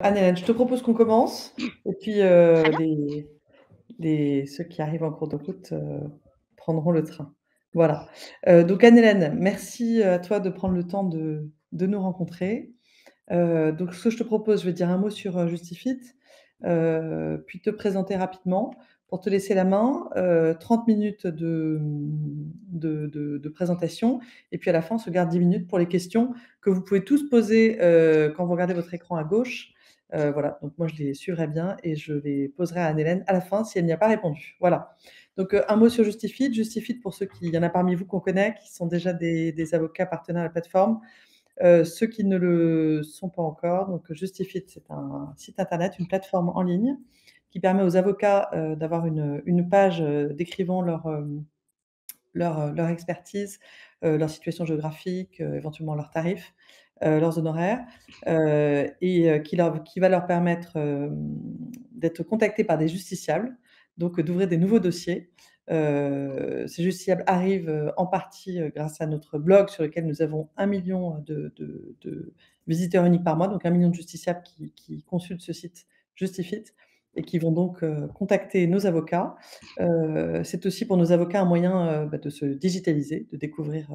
Anne-Hélène, je te propose qu'on commence et puis, Très bien. ceux qui arrivent en cours de route, prendront le train. Voilà. Donc Anne-Hélène, merci à toi de prendre le temps de nous rencontrer. Donc ce que je te propose, je vais dire un mot sur, Justifit, puis te présenter rapidement pour te laisser la main, 30 minutes de présentation et puis à la fin, on se garde 10 minutes pour les questions que vous pouvez tous poser, quand vous regardez votre écran à gauche. Voilà, donc moi je les suivrai bien et je les poserai à Anne-Hélène à la fin si elle n'y a pas répondu. Voilà. Donc, un mot sur Justifit. Justifit pour ceux qui il y en a parmi vous qu'on connaît, qui sont déjà des avocats partenaires à la plateforme. Ceux qui ne le sont pas encore, donc Justifit, c'est un site internet, une plateforme en ligne qui permet aux avocats, d'avoir une page, décrivant leur expertise, leur situation géographique, éventuellement leurs tarifs, leurs honoraires, qui va leur permettre, d'être contactés par des justiciables, donc d'ouvrir des nouveaux dossiers. Ces justiciables arrivent, en partie, grâce à notre blog sur lequel nous avons 1 000 000 de visiteurs uniques par mois, donc 1 000 000 de justiciables qui consultent ce site Justifit et qui vont donc, contacter nos avocats. C'est aussi pour nos avocats un moyen, de se digitaliser, de découvrir,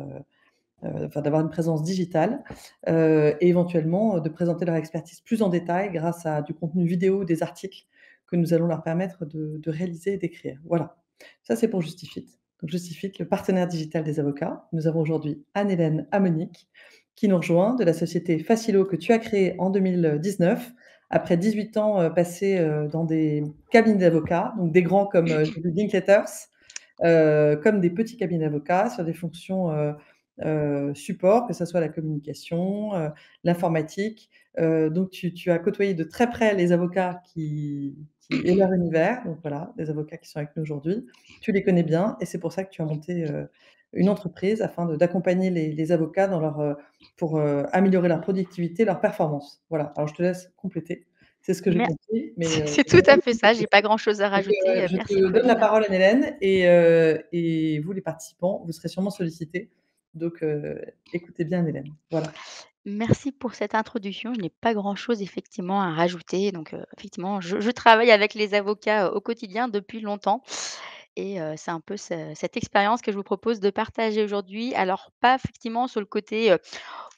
enfin d'avoir une présence digitale, et éventuellement, de présenter leur expertise plus en détail grâce à du contenu vidéo, des articles que nous allons leur permettre de réaliser et d'écrire. Voilà. Ça, c'est pour Justifit. Donc Justifit, le partenaire digital des avocats. Nous avons aujourd'hui Anne-Hélène Amonic qui nous rejoint de la société Facilo que tu as créée en 2019 après 18 ans, passés, dans des cabinets d'avocats, donc des grands comme, j'ai vu Linklaters, comme des petits cabinets d'avocats sur des fonctions, support, que ça soit la communication, l'informatique. Donc tu as côtoyé de très près les avocats qui et leur univers, donc voilà, les avocats qui sont avec nous aujourd'hui. Tu les connais bien et c'est pour ça que tu as monté, une entreprise afin d'accompagner les avocats dans pour, améliorer leur productivité, leur performance. Voilà, alors je te laisse compléter. C'est ce que j'ai Mer compris, mais, c'est tout à fait ça, j'ai pas grand-chose à donc, rajouter, je merci te donne la Pauline. parole à Hélène et vous les participants, vous serez sûrement sollicités. Donc, écoutez bien Hélène. Voilà. Merci pour cette introduction, je n'ai pas grand-chose effectivement à rajouter donc effectivement je travaille avec les avocats, au quotidien depuis longtemps et c'est un peu cette expérience que je vous propose de partager aujourd'hui. Alors pas effectivement sur le côté,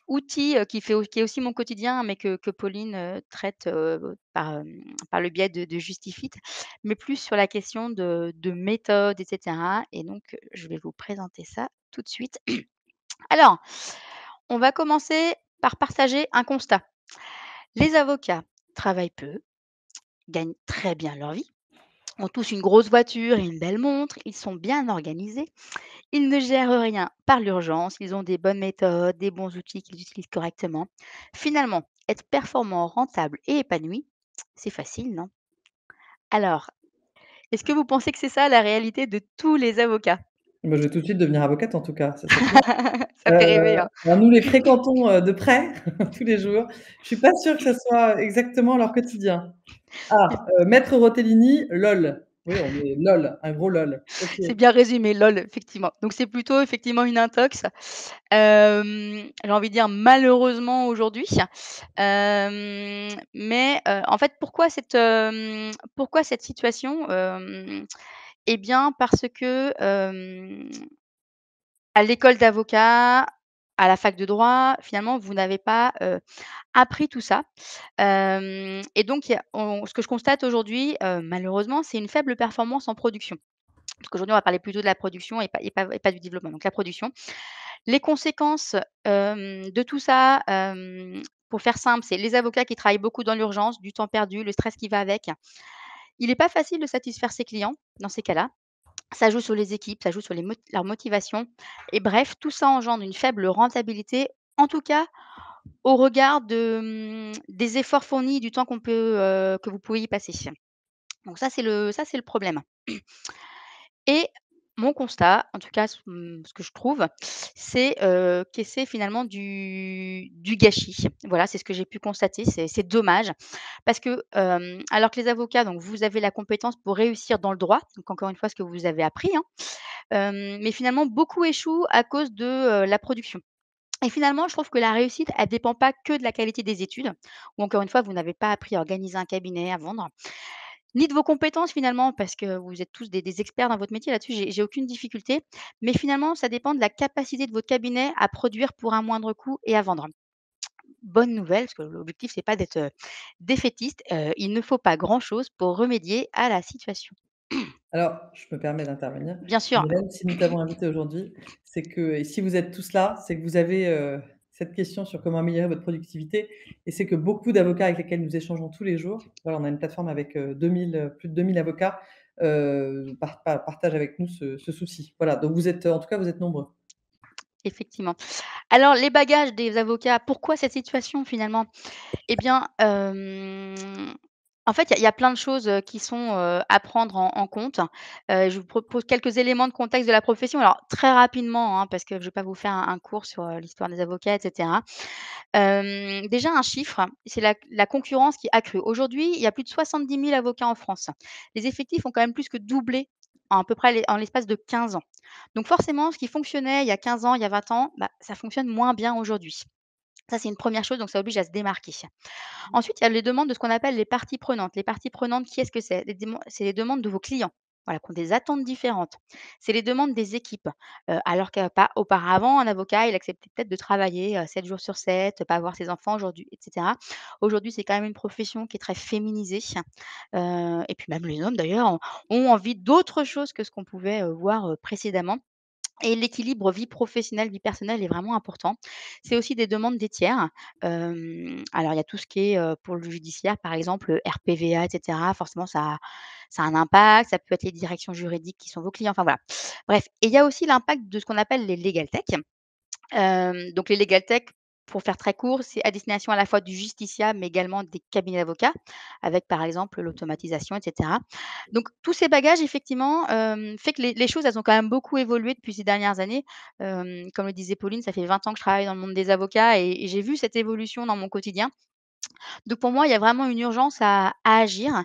outil, qui est aussi mon quotidien, mais que Pauline, traite, par le biais de Justifit, mais plus sur la question de méthode et cetera et donc je vais vous présenter ça tout de suite. Alors, on va commencer par partager un constat. Les avocats travaillent peu, gagnent très bien leur vie, ont tous une grosse voiture et une belle montre, ils sont bien organisés, ils ne gèrent rien par l'urgence, ils ont des bonnes méthodes, des bons outils qu'ils utilisent correctement. Finalement, être performant, rentable et épanoui, c'est facile, non? Alors, est-ce que vous pensez que c'est ça la réalité de tous les avocats? Moi, je vais tout de suite devenir avocate en tout cas, ça c'est clair. Ça fait rêver, hein? Alors nous les fréquentons, de près tous les jours. Je suis pas sûre que ça soit exactement leur quotidien. Ah, maître Rotellini, LOL. Oui, on est LOL, un gros LOL. OK. C'est bien résumé, LOL, effectivement. Donc c'est plutôt effectivement une intox, j'ai envie de dire malheureusement aujourd'hui. Mais, en fait, pourquoi cette situation? Eh bien parce que, à l'école d'avocat, à la fac de droit, finalement, vous n'avez pas, appris tout ça. Et donc il y a on ce que je constate aujourd'hui, malheureusement, c'est une faible performance en production. Parce qu'aujourd'hui, on va parler plutôt de la production et pas du développement. Donc la production. Les conséquences, de tout ça, pour faire simple, c'est les avocats qui travaillent beaucoup dans l'urgence, du temps perdu, le stress qui va avec. Il n'est pas facile de satisfaire ses clients dans ces cas-là. Ça joue sur les équipes, ça joue sur leur motivation et bref, tout ça engendre une faible rentabilité, en tout cas au regard des efforts fournis, du temps que vous pouvez y passer. Donc ça c'est le problème. Et mon constat, en tout cas ce que je trouve, c'est, que c'est finalement du gâchis. Voilà, c'est ce que j'ai pu constater, c'est dommage parce que, alors que les avocats, donc vous avez la compétence pour réussir dans le droit, donc encore une fois ce que vous avez appris, hein, mais finalement beaucoup échouent à cause de, la production. Et finalement, je trouve que la réussite, elle dépend pas que de la qualité des études, ou encore une fois, vous n'avez pas appris à organiser un cabinet, à vendre, ni de vos compétences finalement, parce que vous êtes tous des experts dans votre métier là-dessus, j'ai aucune difficulté. Mais finalement, ça dépend de la capacité de votre cabinet à produire pour un moindre coût et à vendre. Bonne nouvelle, parce que l'objectif, c'est pas d'être, défaitiste, il ne faut pas grand-chose pour remédier à la situation. Alors, je me permets d'intervenir. Bien sûr. Mylène, si nous t'avons invité aujourd'hui, c'est que et si vous êtes tous là, c'est que vous avez, cette question sur comment améliorer votre productivité et c'est que beaucoup d'avocats avec lesquels nous échangeons tous les jours, voilà, on a une plateforme avec, 2000, plus de 2000 avocats, partagent avec nous ce souci. Voilà, donc vous êtes, en tout cas, vous êtes nombreux. Effectivement. Alors les bagages des avocats, pourquoi cette situation finalement? Eh bien, en fait, il y a plein de choses, qui sont, à prendre en compte. Je vous propose quelques éléments de contexte de la profession. Alors très rapidement, hein, parce que je ne vais pas vous faire un cours sur, l'histoire des avocats et cetera. Déjà un chiffre, c'est la concurrence qui est accrue. Aujourd'hui, il y a plus de 70 000 avocats en France. Les effectifs ont quand même plus que doublé en à peu près en l'espace de 15 ans. Donc forcément, ce qui fonctionnait il y a 15 ans, il y a 20 ans, bah, ça fonctionne moins bien aujourd'hui. Ça, c'est une première chose, donc ça oblige à se démarquer. Ensuite, il y a les demandes de ce qu'on appelle les parties prenantes. Les parties prenantes, qui est-ce que c'est? C'est les demandes de vos clients, voilà, qui ont des attentes différentes. C'est les demandes des équipes, alors qu'auparavant, un avocat, il acceptait peut-être de travailler, 7 jours sur 7, pas voir ses enfants aujourd'hui et cetera. Aujourd'hui, c'est quand même une profession qui est très féminisée, et puis même les hommes d'ailleurs ont envie d'autre chose que ce qu'on pouvait, voir, précédemment. Et l'équilibre vie professionnelle, vie personnelle est vraiment important. C'est aussi des demandes des tiers. Alors il y a tout ce qui est, pour le judiciaire, par exemple, RPVA et cetera. Forcément, ça a un impact. Ça peut être les directions juridiques qui sont vos clients, enfin voilà. Bref, et il y a aussi l'impact de ce qu'on appelle les legal tech. Donc les legal tech, pour faire très court, c'est à destination à la fois du justiciable, mais également des cabinets d'avocats, avec par exemple l'automatisation et cetera. Donc tous ces bagages effectivement, fait que les choses, elles ont quand même beaucoup évolué depuis ces dernières années. Comme le disait Pauline, ça fait 20 ans que je travaille dans le monde des avocats et j'ai vu cette évolution dans mon quotidien. Donc pour moi, il y a vraiment une urgence à agir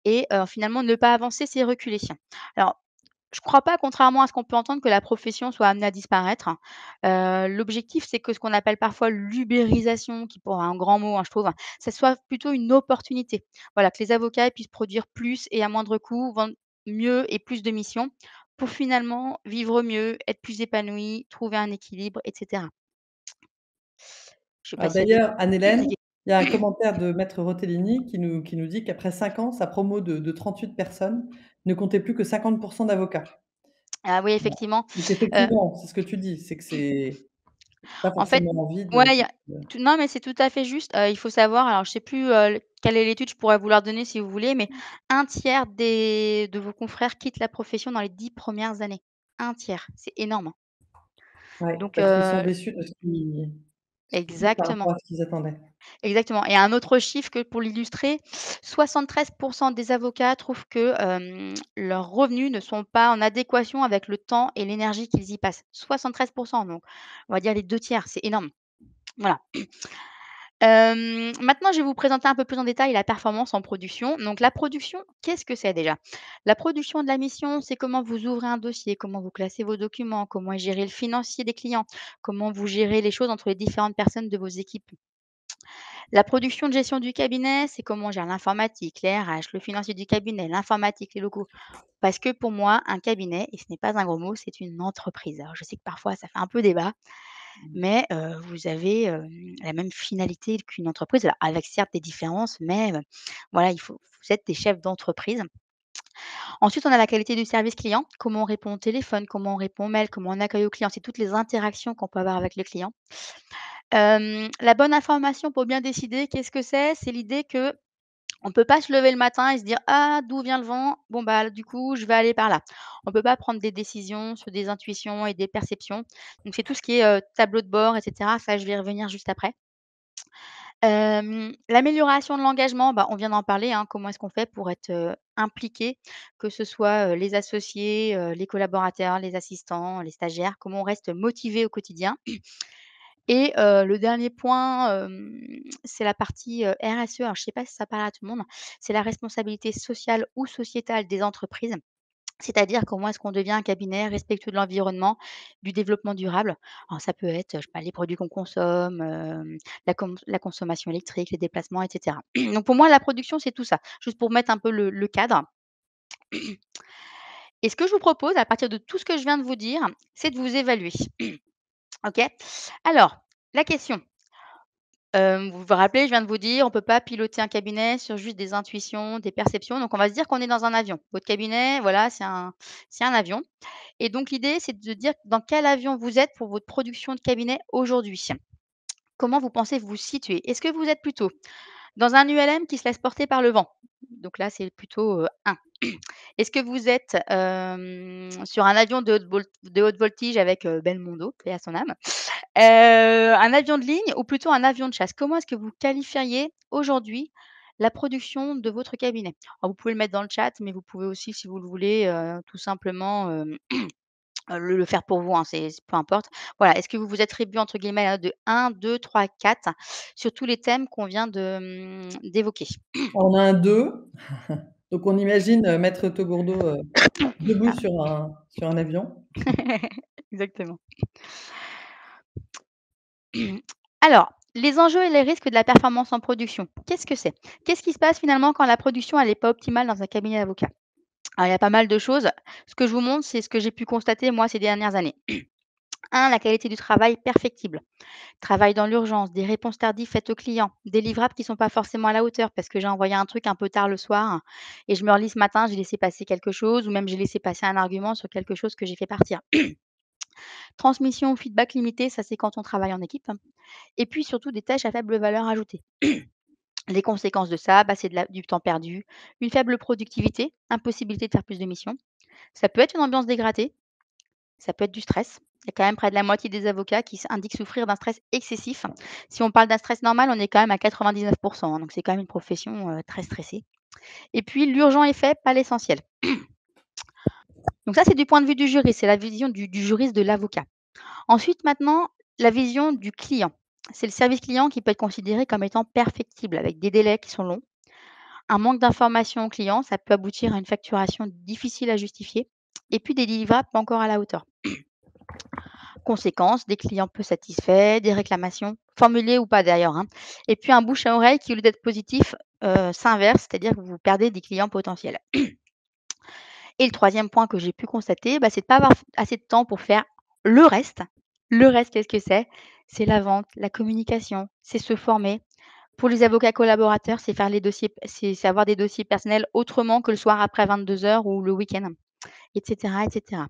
et finalement ne pas avancer, c'est reculer. Alors je crois pas, contrairement à ce qu'on peut entendre, que la profession soit amenée à disparaître. L'objectif, c'est que ce qu'on appelle parfois l'ubérisation, qui pour un grand mot, hein, je trouve, ça soit plutôt une opportunité. Voilà, que les avocats puissent produire plus et à moindre coût, vendre mieux et plus de missions pour finalement vivre mieux, être plus épanoui, trouver un équilibre et cetera. Je sais pas Ah s'il y a des d'ailleurs, Anne-Hélène, des il y a un commentaire de maître Rotellini qui nous dit qu'après 5 ans, sa promo de 38 personnes ne comptait plus que 50 d'avocats. ah oui, Voilà. effectivement. Donc Heu effectivement, c'est ce que tu dis, c'est que c'est pas En fait, forcément envie ouais, de il y a non, mais c'est tout à fait juste. Il faut savoir, alors je sais plus, quelle est l'étude, je pourrais vous la redonner si vous voulez, mais un tiers des de vos confrères quittent la profession dans les 10 premières années. Un tiers, c'est énorme, hein. ouais, Donc parce qu'ils sont déçus de ce qu'ils vivent par exactement, rapport à ce qu'ils attendaient. exactement, et un autre chiffre que pour l'illustrer, 73 des avocats trouvent que, leurs revenus ne sont pas en adéquation avec le temps et l'énergie qu'ils y passent. 73, donc on va dire les 2 tiers, c'est énorme. Voilà. Maintenant, je vais vous présenter un peu plus en détail la performance en production. Donc la production, qu'est-ce que c'est déjà? La production de la mission, c'est comment vous ouvrez un dossier, comment vous classez vos documents, comment est géré le financier des clients, comment vous gérez les choses entre les différentes personnes de vos équipes. La production de gestion du cabinet, c'est comment on gère l'informatique, les RH, le financier du cabinet, l'informatique, les locaux. Parce que pour moi, un cabinet, et ce n'est pas un gros mot, c'est une entreprise. Alors je sais que parfois ça fait un peu débat, mais vous avez, la même finalité qu'une entreprise, alors avec certes des différences, mais voilà, vous êtes des chefs d'entreprise. Ensuite, on a la qualité du service client, comment on répond au téléphone, comment on répond aux mails, comment on accueille au client, c'est toutes les interactions qu'on peut avoir avec le client. La bonne information pour bien décider, qu'est-ce que c'est? C'est l'idée que on peut pas se lever le matin et se dire: «Ah, d'où vient le vent? Bon, bah, du coup, je vais aller par là». On peut pas prendre des décisions sur des intuitions et des perceptions. Donc c'est tout ce qui est, tableau de bord et cetera. Ça, je vais y revenir juste après. L'amélioration de l'engagement, bah, on vient d'en parler, hein. Comment est-ce qu'on fait pour être, impliqué, que ce soit, les associés, les collaborateurs, les assistants, les stagiaires? Comment on reste motivé au quotidien? Et le dernier point, c'est la partie, RSE. Alors je ne sais pas si ça parle à tout le monde. C'est la responsabilité sociale ou sociétale des entreprises. C'est-à-dire comment est-ce qu'on devient un cabinet respectueux de l'environnement, du développement durable. Alors ça peut être, je sais pas, les produits qu'on consomme, la consommation électrique, les déplacements et cetera. Donc pour moi, la production, c'est tout ça, juste pour mettre un peu le cadre. Et ce que je vous propose, à partir de tout ce que je viens de vous dire, c'est de vous évaluer. OK? Alors, la question, vous vous rappelez, je viens de vous dire, on ne peut pas piloter un cabinet sur juste des intuitions, des perceptions, donc on va se dire qu'on est dans un avion. Votre cabinet, voilà, c'est un avion et donc l'idée, c'est de dire dans quel avion vous êtes pour votre production de cabinet aujourd'hui. Comment vous pensez vous situer? Est-ce que vous êtes plutôt dans un ULM qui se laisse porter par le vent? Donc là, c'est plutôt, 1. Est-ce que vous êtes, sur un avion de haute voltige avec, Belmondo, paix à son âme? Un avion de ligne ou plutôt un avion de chasse? Comment est-ce que vous qualifieriez aujourd'hui la production de votre cabinet? Alors vous pouvez le mettre dans le chat, mais vous pouvez aussi, si vous le voulez, tout simplement, le faire pour vous, hein, c'est peu importe. Voilà, est-ce que vous vous attribuez entre guillemets là de 1, 2, 3, 4 sur tous les thèmes qu'on vient d'évoquer? On a un 2, donc on imagine, Maître Taugourdeau, debout Pardon. sur un avion. Exactement. Alors, les enjeux et les risques de la performance en production, qu'est-ce que c'est? Qu'est-ce qui se passe finalement quand la production elle est pas optimale dans un cabinet d'avocats? Alors il y a pas mal de choses. Ce que je vous montre, c'est ce que j'ai pu constater moi ces dernières années. 1, la qualité du travail perfectible. Travail dans l'urgence, des réponses tardives faites aux clients, des livrables qui sont pas forcément à la hauteur parce que j'ai envoyé un truc un peu tard le soir et je me relis ce matin, j'ai laissé passer quelque chose ou même j'ai laissé passer un argument sur quelque chose que j'ai fait partir. Transmission ou feedback limité, ça c'est quand on travaille en équipe. Et puis surtout des tâches à faible valeur ajoutée. Les conséquences de ça, bah, c'est du temps perdu, une faible productivité, impossibilité de faire plus de missions. Ça peut être une ambiance dégradée, ça peut être du stress. Il y a quand même près de la moitié des avocats qui indiquent souffrir d'un stress excessif. Si on parle d'un stress normal, on est quand même à 99 hein, donc c'est quand même une profession, très stressée. Et puis l'urgent est fait, pas l'essentiel. Donc ça, c'est du point de vue du juriste, c'est la vision du juriste, de l'avocat. Ensuite maintenant, la vision du client. C'est le service client qui peut être considéré comme étant perfectible avec des délais qui sont longs. Un manque d'information au client, ça peut aboutir à une facturation difficile à justifier et puis des livrables pas encore à la hauteur. Conséquence, des clients peu satisfaits, des réclamations, formulées ou pas d'ailleurs, hein. Et puis un bouche à oreille qui, au lieu d'être positif, s'inverse, c'est-à-dire que vous perdez des clients potentiels. Et le troisième point que j'ai pu constater, bah, c'est de pas avoir assez de temps pour faire le reste. Le reste, qu'est-ce que c'est? C'est la vente, la communication, c'est se former. Pour les avocats collaborateurs, c'est faire les dossiers c'est avoir des dossiers personnels autrement que le soir après 22 heures ou le week-end et cetera et cetera.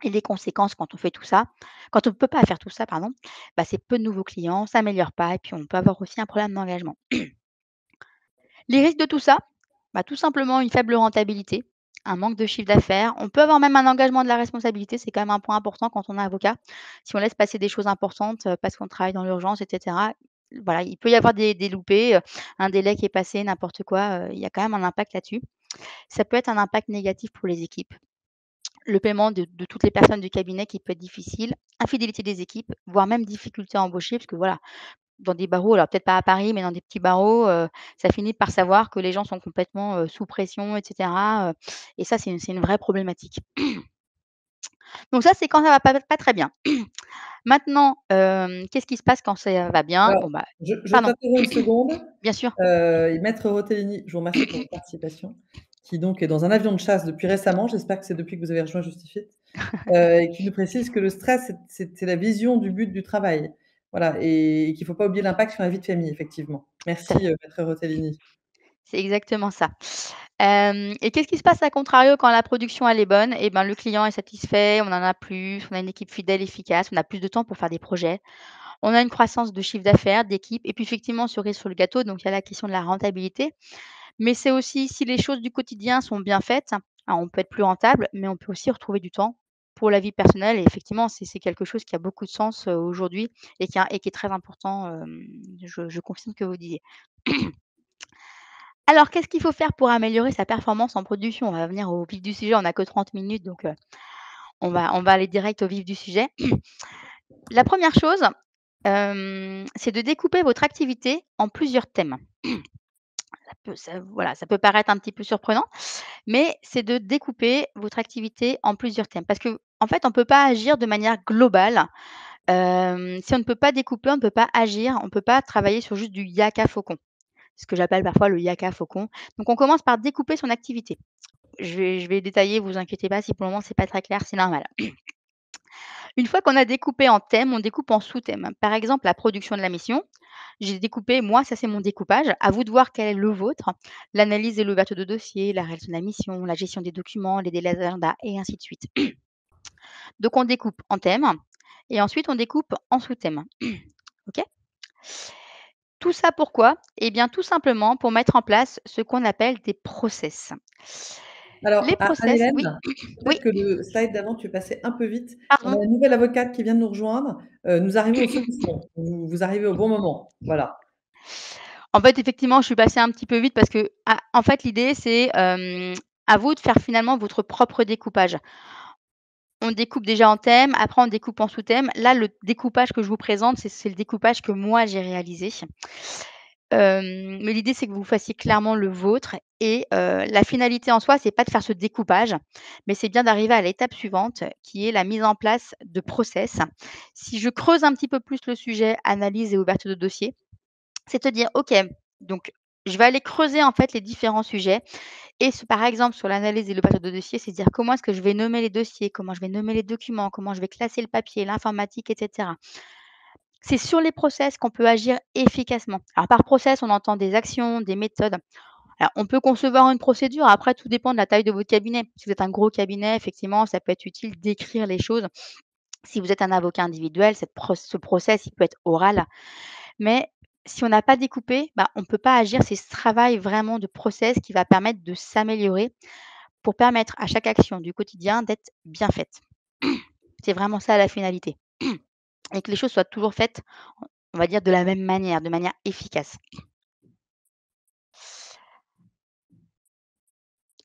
Et les conséquences quand on fait tout ça, quand on ne peut pas faire tout ça, pardon, bah, c'est peu de nouveaux clients, ça améliore pas et puis on peut avoir aussi un problème d'engagement. Les risques de tout ça, bah, tout simplement une faible rentabilité, un manque de chiffre d'affaires. On peut avoir même un engagement de la responsabilité, c'est quand même un point important quand on est avocat. Si on laisse passer des choses importantes, parce qu'on travaille dans l'urgence et cetera, voilà, il peut y avoir des loupés, un délai qui est passé, n'importe quoi, il y a quand même un impact là-dessus. Ça peut être un impact négatif pour les équipes. Le paiement de toutes les personnes du cabinet qui peut être difficile, infidélité des équipes, voire même difficulté à embaucher parce que voilà, dans des barreaux, alors peut-être pas à Paris, mais dans des petits barreaux, ça finit par savoir que les gens sont complètement, sous pression et cetera, et ça, c'est une vraie problématique. Donc ça, c'est quand ça va pas très bien. Maintenant, qu'est-ce qui se passe quand ça va bien? Alors, Bon, bah je pardon. t'interromps une seconde. Bien sûr. Et Maître Rotellini, je vous remercie pour votre participation, qui donc est dans un avion de chasse depuis récemment, j'espère que c'est depuis que vous avez rejoint Justifit, et qui nous précise que le stress, c'est la vision du but du travail. Voilà, et qu'il ne faut pas oublier l'impact sur la vie de famille, effectivement. Tout à Merci, fait. Maître Rotellini. C'est exactement ça. Et qu'est-ce qui se passe à contrario quand la production elle est bonne? Et ben, le client est satisfait, on en a plus, on a une équipe fidèle, efficace, on a plus de temps pour faire des projets. On a une croissance de chiffre d'affaires, d'équipe et puis effectivement cerise sur le gâteau, donc il y a la question de la rentabilité. Mais c'est aussi si les choses du quotidien sont bien faites, alors on peut être plus rentable, mais on peut aussi retrouver du temps pour la vie personnelle et effectivement c'est quelque chose qui a beaucoup de sens, aujourd'hui et qui est très important, je confirme ce que vous disiez. Alors, qu'est-ce qu'il faut faire pour améliorer sa performance en production? On va venir au vif du sujet, on n'a que 30 minutes, donc on va aller direct au vif du sujet. La première chose, c'est de découper votre activité en plusieurs thèmes. Ça peut paraître un petit peu surprenant, Mais c'est de découper votre activité en plusieurs thèmes. Parce que en fait, on ne peut pas agir de manière globale. Si on ne peut pas découper, on ne peut pas agir, on ne peut pas travailler sur juste du yaka faucon, ce que j'appelle parfois le yaka faucon. Donc on commence par découper son activité. Je vais détailler, vous inquiétez pas si pour le moment c'est pas très clair, c'est normal. Une fois qu'on a découpé en thèmes, on découpe en sous-thèmes. Par exemple, la production de la mission, j'ai découpé, moi, ça c'est mon découpage. À vous de voir quel est le vôtre. L'analyse et l'ouverture de dossier, la réalisation de la mission, la gestion des documents, les délais d'agenda et ainsi de suite. Donc on découpe en thèmes et ensuite on découpe en sous-thèmes. OK? Tout ça pourquoi? Eh bien, tout simplement pour mettre en place ce qu'on appelle des process. Les Alors, process, oui, Anne-Hélène, oui, peut-être que le slide d'avant, tu es passé un peu vite. On pardon. a une nouvelle avocate qui vient de nous rejoindre. Nous arrivons aux solutions. Vous arrivez au bon moment. Voilà. En fait, effectivement, je suis passée un petit peu vite parce que, en fait, l'idée, c'est, à vous de faire finalement votre propre découpage. On découpe déjà en thèmes, après on découpe en sous-thèmes. Là, le découpage que je vous présente, c'est le découpage que moi j'ai réalisé. Mais l'idée, c'est que vous fassiez clairement le vôtre et la finalité en soi, c'est pas de faire ce découpage, mais c'est bien d'arriver à l'étape suivante qui est la mise en place de process. Si je creuse un petit peu plus le sujet analyse et ouverture de dossier, c'est te dire: «OK, donc je vais aller creuser en fait les différents sujets» et par exemple sur l'analyse et l'ouverture de dossier, c'est dire comment est-ce que je vais nommer les dossiers, comment je vais nommer les documents, comment je vais classer le papier, l'informatique et cetera. C'est sur les process qu'on peut agir efficacement. Alors par process, on entend des actions, des méthodes. Alors on peut concevoir une procédure, après tout dépend de la taille de votre cabinet. Si vous êtes un gros cabinet, effectivement, ça peut être utile d'écrire les choses. Si vous êtes un avocat individuel, ce process, il peut être oral. Mais si on n'a pas découpé, bah, on ne peut pas agir. C'est ce travail vraiment de process qui va permettre de s'améliorer pour permettre à chaque action du quotidien d'être bien faite. C'est vraiment ça la finalité et que les choses soient toujours faites, on va dire de la même manière, de manière efficace.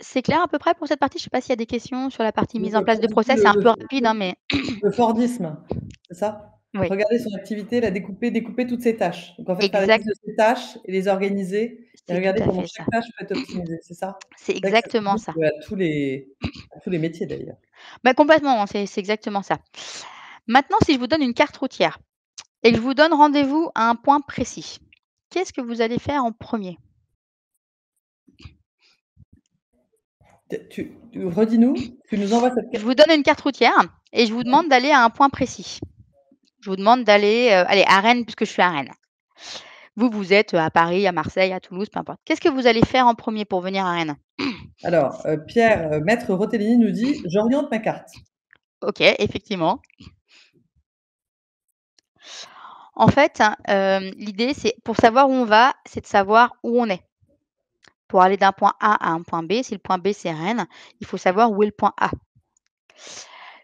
C'est clair à peu près pour cette partie? Je ne sais pas s'il y a des questions sur la partie mise en place Pas de du tout process, c'est un peu rapide, hein, mais le Fordisme, c'est ça? oui, Regarder son activité, la découper, découper toutes ses tâches. Donc en fait, faire la exact, liste de ses tâches et les organiser et c'est tout regarder à comment fait chaque ça. tâche peut être optimisée, c'est ça? C'est C'est vrai que ça exactement s'applique, ça. à tous les métiers d'ailleurs. Bah, complètement, hein, c'est exactement ça. Maintenant, si je vous donne une carte routière et que je vous donne rendez-vous à un point précis, qu'est-ce que vous allez faire en premier? Redis-nous, tu nous envoies cette Je vous donne une carte routière et je vous demande d'aller à un point précis. Je vous demande d'aller, allez à Rennes puisque je suis à Rennes. Vous, vous êtes, à Paris, à Marseille, à Toulouse, peu importe. Qu'est-ce que vous allez faire en premier pour venir à Rennes? alors, Pierre, maître Rotellini nous dit: «J'oriente ma carte». OK, effectivement. En fait, l'idée, c'est pour savoir où on va, c'est de savoir où on est. Pour aller d'un point A à un point B, si le point B, c'est Rennes, il faut savoir où est le point A.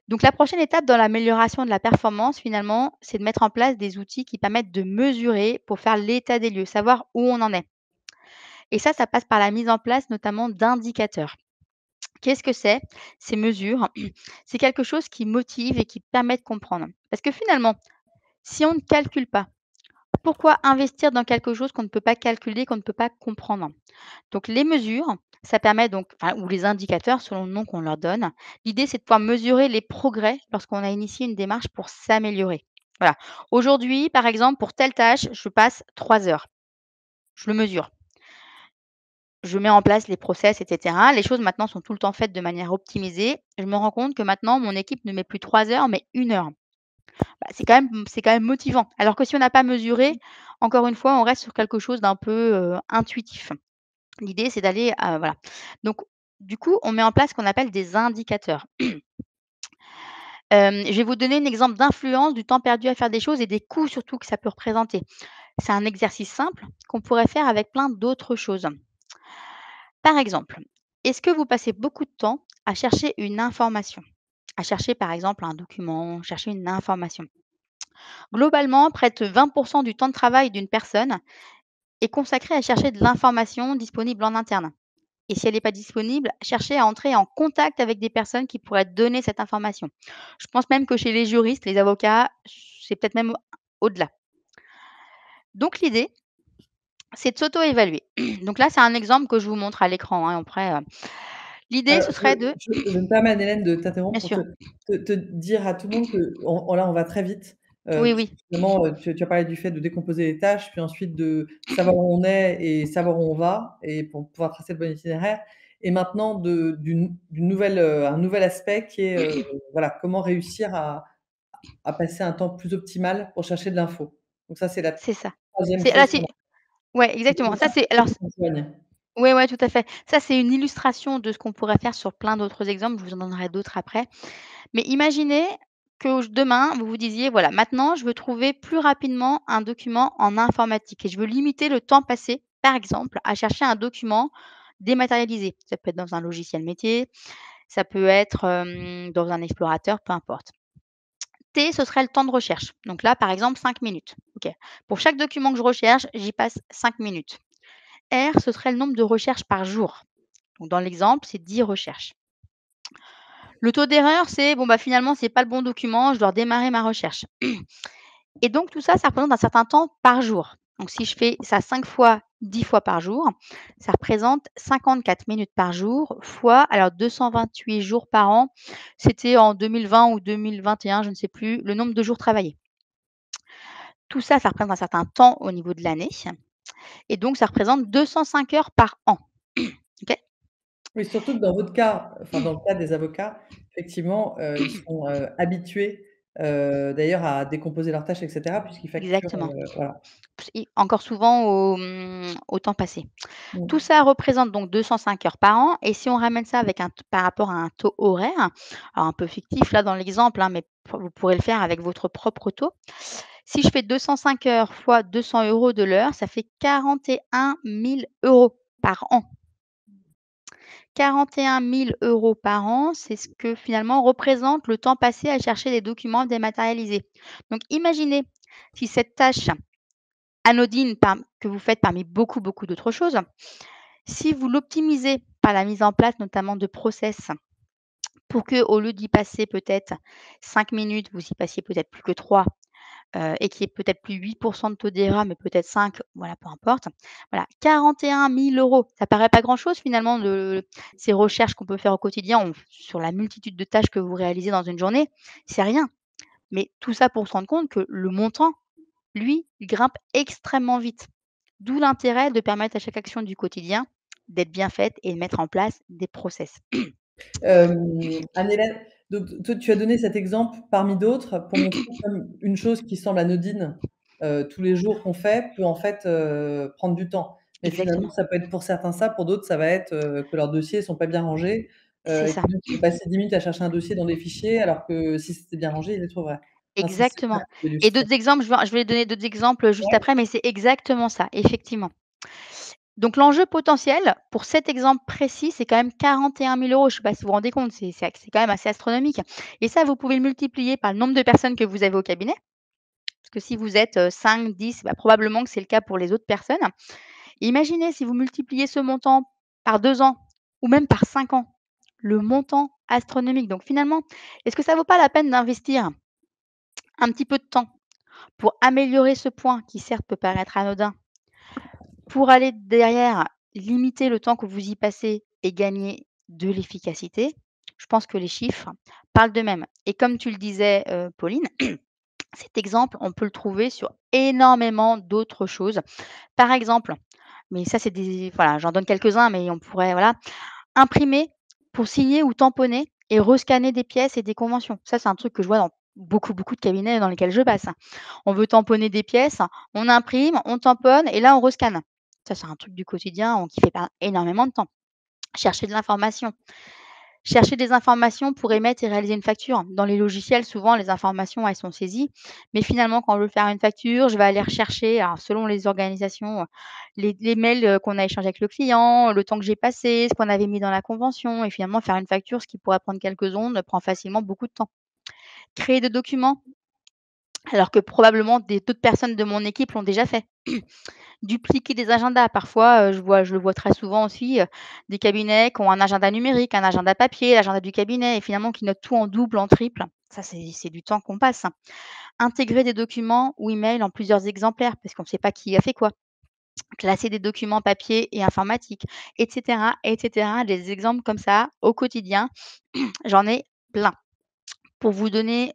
Donc la prochaine étape dans l'amélioration de la performance, finalement, c'est de mettre en place des outils qui permettent de mesurer pour faire l'état des lieux, savoir où on en est. Et ça passe par la mise en place notamment d'indicateurs. Qu'est-ce que c'est? Ces mesures, c'est quelque chose qui motive et qui permet de comprendre. Parce que finalement, si on ne calcule pas, pourquoi investir dans quelque chose qu'on ne peut pas calculer, qu'on ne peut pas comprendre? Donc les mesures, ça permet donc ou les indicateurs selon le nom qu'on leur donne. L'idée, c'est de pouvoir mesurer les progrès lorsqu'on a initié une démarche pour s'améliorer. Voilà. Aujourd'hui, par exemple, pour telle tâche, je passe 3 heures. Je le mesure. Je mets en place les process, et cetera. Les choses maintenant sont tout le temps faites de manière optimisée. Je me rends compte que maintenant, mon équipe ne met plus 3 heures, mais 1 heure. Bah, c'est quand même motivant. Alors que si on n'a pas mesuré, encore une fois, on reste sur quelque chose d'un peu, intuitif. L'idée, c'est d'aller, voilà. Donc du coup, on met en place ce qu'on appelle des indicateurs. Je vais vous donner un exemple d'influence du temps perdu à faire des choses et des coûts surtout que ça peut représenter. C'est un exercice simple qu'on pourrait faire avec plein d'autres choses. Par exemple, est-ce que vous passez beaucoup de temps à chercher une information? À chercher par exemple un document, chercher une information. Globalement, près de 20 du temps de travail d'une personne est consacré à chercher de l'information disponible en interne. Et si elle n'est pas disponible, cherchez à entrer en contact avec des personnes qui pourraient donner cette information. Je pense même que chez les juristes, les avocats, c'est peut-être même au-delà. Donc l'idée, c'est de s'auto-évaluer. Donc là, c'est un exemple que je vous montre à l'écran, hein, après, L'idée, ce serait de Je me permets, Anne-Hélène, de t'interrompre bien pour sûr. te dire à tout le monde qu'on là, on va très vite, Oui, puisque oui, finalement, tu as parlé du fait de décomposer les tâches, puis ensuite de savoir où on est et savoir où on va et pour pouvoir tracer le bon itinéraire et maintenant d'une nouvelle, un nouvel aspect qui est, voilà, comment réussir à passer un temps plus optimal pour chercher de l'info. Donc ça, c'est la c'est ça. 3e C'est là, chose c'est qu'on ouais, c'est exactement. Ça, 3 c'est alors choses qui conjoignent. ouais, ouais, tout à fait. Ça, c'est une illustration de ce qu'on pourrait faire sur plein d'autres exemples. Je vous en donnerai d'autres après. Mais imaginez que demain, vous vous disiez: «Voilà, maintenant, je veux trouver plus rapidement un document en informatique et je veux limiter le temps passé, par exemple, à chercher un document dématérialisé». Ça peut être dans un logiciel métier, ça peut être, dans un explorateur, peu importe. T, ce serait le temps de recherche. Donc là, par exemple, 5 minutes. OK. Pour chaque document que je recherche, j'y passe 5 minutes. R, ce serait le nombre de recherches par jour. Donc dans l'exemple, c'est 10 recherches. Le taux d'erreur, c'est bon, bah, finalement, c'est pas le bon document, je dois redémarrer ma recherche. Et donc tout ça, ça représente un certain temps par jour. Donc si je fais ça 5 fois, 10 fois par jour, ça représente 54 minutes par jour fois alors 228 jours par an. C'était en 2020 ou 2021, je ne sais plus, le nombre de jours travaillés. Tout ça, ça représente un certain temps au niveau de l'année et donc ça représente 205 heures par an. OK? Oui, surtout que dans votre cas, enfin dans le cas des avocats, effectivement, ils sont, habitués, d'ailleurs à décomposer leurs tâches et cetera puisqu'ils facturent, Exactement. voilà. Et encore souvent au temps passé. Tout Mmh. ça représente donc 205 heures par an et si on ramène ça avec un t par rapport à un taux horaire, alors un peu fictif là dans l'exemple, hein, mais vous pourrez le faire avec votre propre taux. Si je fais 205 heures fois 200 € de l'heure, ça fait 41 000 € par an. 41 000 € par an, c'est ce que finalement représente le temps passé à chercher des documents dématérialisés. Donc imaginez si cette tâche anodine que vous faites parmi beaucoup, beaucoup d'autres choses, si vous l'optimisez par la mise en place notamment de process pour que au lieu d'y passer peut-être 5 minutes, vous y passiez peut-être plus que 3, et qu'il y ait peut-être plus 8 de taux d'erreur, mais peut-être 5, voilà, peu importe. Voilà, 41 000 €. Ça paraît pas grand-chose finalement ces recherches qu'on peut faire au quotidien, sur la multitude de tâches que vous réalisez dans une journée, c'est rien. Mais tout ça pour se rendre compte que le montant, lui, il grimpe extrêmement vite. D'où l'intérêt de permettre à chaque action du quotidien d'être bien faite et de mettre en place des process. Anne-Hélène, donc toi, tu as donné cet exemple parmi d'autres pour montrer comme une chose qui semble anodine, tous les jours qu'on fait peut en fait, prendre du temps. Mais finalement, Exactement, ça peut être pour certains ça, pour d'autres, ça va être, que leurs dossiers sont pas bien rangés, c'est et ça, que donc ils vont passer 10 minutes à chercher un dossier dans des fichiers alors que si c'était bien rangé, ils les trouveraient. Enfin, c'est super exactement et illustré. d'autres exemples, je vais donner d'autres exemples juste Ouais. après, mais c'est exactement ça, effectivement. Donc l'enjeu potentiel pour cet exemple précis, c'est quand même 41 000 €. Je ne sais pas si vous vous rendez compte, c'est quand même assez astronomique et ça, vous pouvez le multiplier par le nombre de personnes que vous avez au cabinet, parce que si vous êtes, 5-10, bah, probablement que c'est le cas pour les autres personnes. Imaginez si vous multipliez ce montant par 2 ans ou même par 5 ans, le montant astronomique. Donc finalement, est-ce que ça vaut pas la peine d'investir un petit peu de temps pour améliorer ce point qui certes peut paraître anodin, pour aller derrière limiter le temps que vous y passez et gagner de l'efficacité? Je pense que les chiffres parlent d'eux-mêmes et comme tu le disais, Pauline, cet exemple, on peut le trouver sur énormément d'autres choses. Par exemple, mais ça c'est des voilà, j'en donne quelques-uns, mais on pourrait voilà, imprimer pour signer ou tamponner et rescanner des pièces et des conventions. Ça, c'est un truc que je vois dans beaucoup, beaucoup de cabinets dans lesquels je passe. On veut tamponner des pièces, on imprime, on tamponne et là, on rescanne. Ça, c'est un truc du quotidien qui fait perdre énormément de temps. Chercher de l'information. Chercher des informations pour émettre et réaliser une facture. Dans les logiciels, souvent, les informations, elles sont saisies. Mais finalement, quand je veux faire une facture, je vais aller rechercher, alors selon les organisations, les mails qu'on a échangés avec le client, le temps que j'ai passé, ce qu'on avait mis dans la convention. Et finalement, faire une facture, ce qui pourrait prendre quelques secondes, prend facilement beaucoup de temps. Créer des documents, alors que probablement d'autres personnes de mon équipe l'ont déjà fait. Dupliquer des agendas. Parfois, je le vois très souvent aussi, des cabinets qui ont un agenda numérique, un agenda papier, l'agenda du cabinet et finalement qui notent tout en double, en triple. Ça, c'est du temps qu'on passe. Intégrer des documents ou emails en plusieurs exemplaires parce qu'on ne sait pas qui a fait quoi. classer des documents papier et informatiques, et cetera, et cetera. Des exemples comme ça au quotidien, j'en ai plein. Pour vous donner,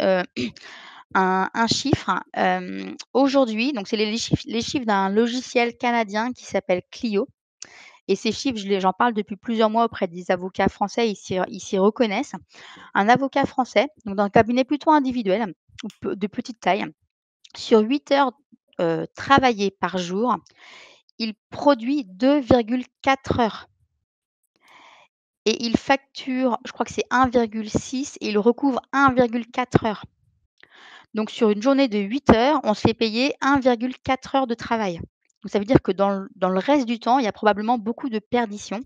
un chiffre, aujourd'hui, donc c'est les chiffres d'un logiciel canadien qui s'appelle Clio, et ces chiffres, j'en parle depuis plusieurs mois auprès des avocats français, ils s'y reconnaissent. Un avocat français, donc dans un cabinet plutôt individuel, ou de petite taille, sur 8 heures, travaillées par jour, il produit 2,4 heures et il facture, je crois que c'est 1,6 et il recouvre 1,4 heures. Donc sur une journée de 8 heures, on se fait payer 1,4 heures de travail. Donc ça veut dire que dans le reste du temps, il y a probablement beaucoup de perditions,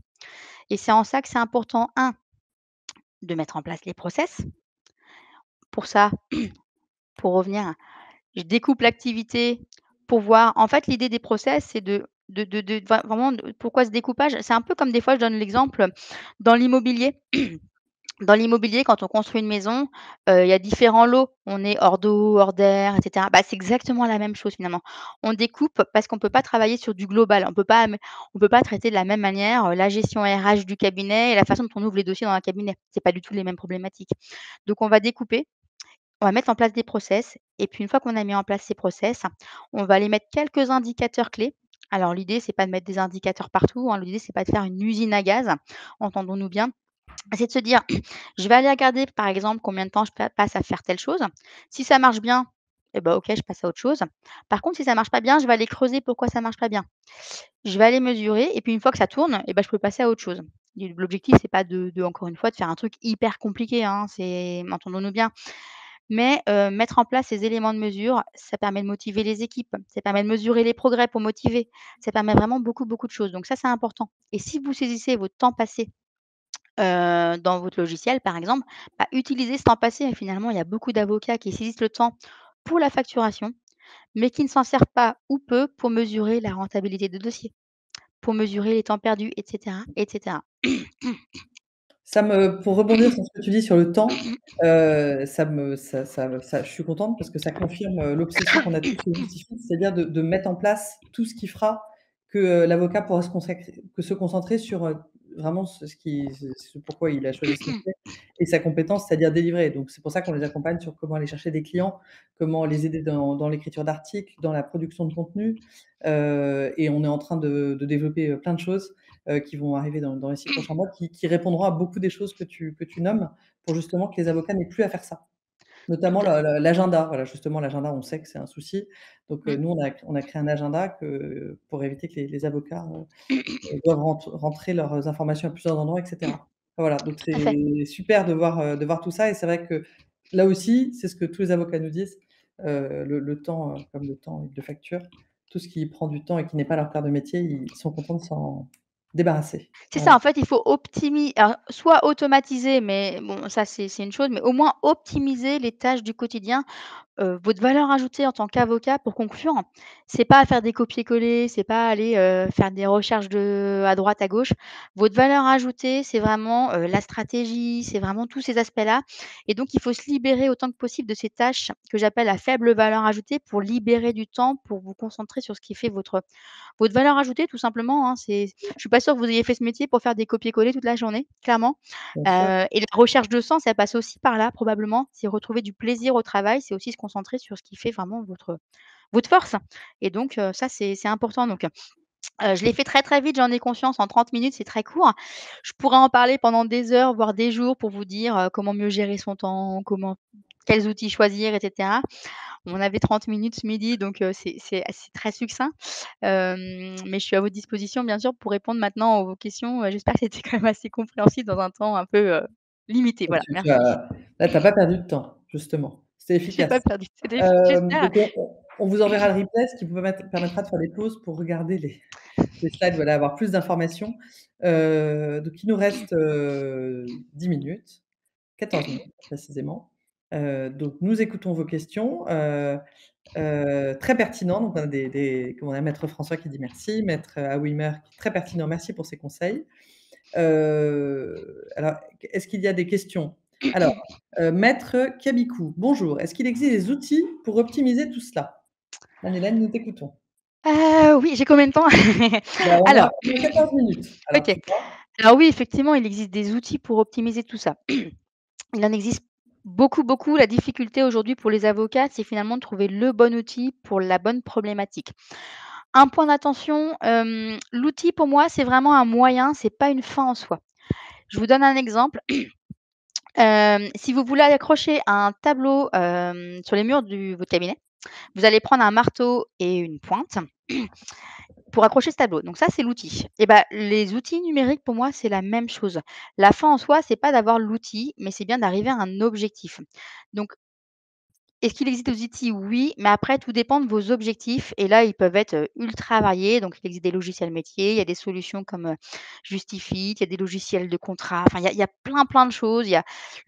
et c'est en ça que c'est important, de mettre en place les process. Pour ça, pour revenir, je découpe l'activité pour voir, en fait, l'idée des process, c'est de vraiment, pourquoi ce découpage? C'est un peu comme, des fois, je donne l'exemple dans l'immobilier. Dans l'immobilier, quand on construit une maison, il y a différents lots. On est hors d'eau, hors d'air, et cetera. Bah, c'est exactement la même chose finalement. On découpe parce qu'on ne peut pas travailler sur du global. On peut pas traiter de la même manière, la gestion RH du cabinet et la façon dont on ouvre les dossiers dans un cabinet. C'est pas du tout les mêmes problématiques. Donc on va découper, on va mettre en place des process, et puis une fois qu'on a mis en place ces process, on va aller mettre quelques indicateurs clés. Alors l'idée, c'est pas de mettre des indicateurs partout, hein. L'idée, c'est pas de faire une usine à gaz, entendons-nous bien. C'est de se dire: «Je vais aller regarder, par exemple, combien de temps je passe à faire telle chose. Si ça marche bien, et ben OK, je passe à autre chose. Par contre, si ça marche pas bien, je vais aller creuser pourquoi ça marche pas bien. Je vais aller mesurer, et puis une fois que ça tourne, et ben je peux passer à autre chose». Et l'objectif, c'est pas encore une fois, de faire un truc hyper compliqué, hein, entendons-nous bien. Mais mettre en place ces éléments de mesure, ça permet de motiver les équipes, ça permet de mesurer les progrès pour motiver, ça permet vraiment beaucoup, beaucoup de choses. Donc ça, c'est important, et si vous saisissez votre temps passé dans votre logiciel, par exemple, bah, utilisez ce temps passé. Finalement, il y a beaucoup d'avocats qui saisissent le temps pour la facturation, mais qui ne s'en servent pas, ou peu, pour mesurer la rentabilité de dossier, pour mesurer les temps perdus, et cetera, et cetera. Pour rebondir sur ce que tu dis sur le temps, ça me ça je suis contente parce que ça confirme, l'obsession qu'on a tous se justifier, c'est-à-dire de mettre en place tout ce qui fera que, l'avocat pourra se concentrer sur, vraiment ce pourquoi il a choisi ce métier et sa compétence, c'est-à-dire délivrer. Donc c'est pour ça qu'on les accompagne sur comment aller chercher des clients, comment les aider dans l'écriture d'articles, dans la production de contenu, et on est en train de développer, plein de choses, qui vont arriver dans les 6 prochains mois, qui répondront à beaucoup des choses que tu nommes, pour justement que les avocats n'aient plus à faire ça. Notamment Exa l'agenda, voilà, justement l'agenda, on sait que c'est un souci. Donc, mmh. nous on a créé un agenda pour éviter que les avocats, doivent rentrer leurs informations à plusieurs endroits, et cetera. Voilà, donc Tout à fait. c'est super de voir tout ça, et c'est vrai que là aussi, c'est ce que tous les avocats nous disent, le temps, comme le temps, ils le facturent. Tout ce qui prend du temps et qui n'est pas leur cœur de métier, ils sont contents de s'en débarrasser. C'est ça, en Voilà. fait, il faut alors soit automatiser, mais bon, ça, c'est une chose, mais au moins optimiser les tâches du quotidien. Votre valeur ajoutée en tant qu'avocat, pour conclure, c'est pas faire des copier-coller, c'est pas aller, faire des recherches à droite, à gauche. Votre valeur ajoutée, c'est vraiment, la stratégie, c'est vraiment tous ces aspects-là, et donc il faut se libérer autant que possible de ces tâches que j'appelle à faible valeur ajoutée, pour libérer du temps, pour vous concentrer sur ce qui fait votre valeur ajoutée, tout simplement, hein. Je suis pas sûre que vous ayez fait ce métier pour faire des copier-coller toute la journée, clairement. Bien sûr. Et la recherche de sens, elle passe aussi par là, probablement. C'est retrouver du plaisir au travail, c'est aussi se concentrer sur ce qui fait vraiment votre force, et donc ça, c'est important. Donc je l'ai fait très, très vite, j'en ai conscience, en 30 minutes, c'est très court. Je pourrais en parler pendant des heures, voire des jours, pour vous dire, comment mieux gérer son temps, quels outils choisir, et cetera. On avait 30 minutes ce midi, donc c'est très succinct. Mais je suis à votre disposition, bien sûr, pour répondre maintenant à vos questions. J'espère que c'était quand même assez compréhensible dans un temps un peu, limité. Voilà, Tu merci. as Là, tu as pas perdu de temps, justement. C'était J'ai pas efficace. perdu, c'était effi j'espère. Donc on vous enverra le replay, ce qui vous permettra de faire des pauses pour regarder les slides, voilà, avoir plus d'informations. Donc il nous reste, 10 minutes, 14 minutes précisément. Donc nous écoutons vos questions, très pertinents. Donc on a on a Maître François qui dit: «Merci», Maître Aouimer qui est très pertinent: «Merci pour ces conseils». Alors, est-ce qu'il y a des questions? Alors, Maître Kabikou: «Bonjour, est-ce qu'il existe des outils pour optimiser tout cela?» Anne-Hélène, nous t'écoutons. Oui, j'ai combien de temps? Bah, Alors, on a 14 minutes, alors OK. tu vois? Alors oui, effectivement, il existe des outils pour optimiser tout ça. Il en existe beaucoup, beaucoup. La difficulté aujourd'hui pour les avocats, c'est finalement de trouver le bon outil pour la bonne problématique. Un point d'attention, l'outil pour moi, c'est vraiment un moyen, c'est pas une fin en soi. Je vous donne un exemple. Si vous voulez accrocher un tableau, sur les murs du votre cabinet, vous allez prendre un marteau et une pointe pour accrocher ce tableau. Donc ça, c'est l'outil. Et ben, les outils numériques, pour moi, c'est la même chose. La fin en soi, c'est pas d'avoir l'outil, mais c'est bien d'arriver à un objectif. Donc, est-ce qu'il existe des outils? Oui, mais après, tout dépend de vos objectifs. Et là, ils peuvent être ultra variés. Donc, il existe des logiciels métiers, il y a des solutions comme Justify, il y a des logiciels de contrat. Enfin, il y a plein, plein de choses.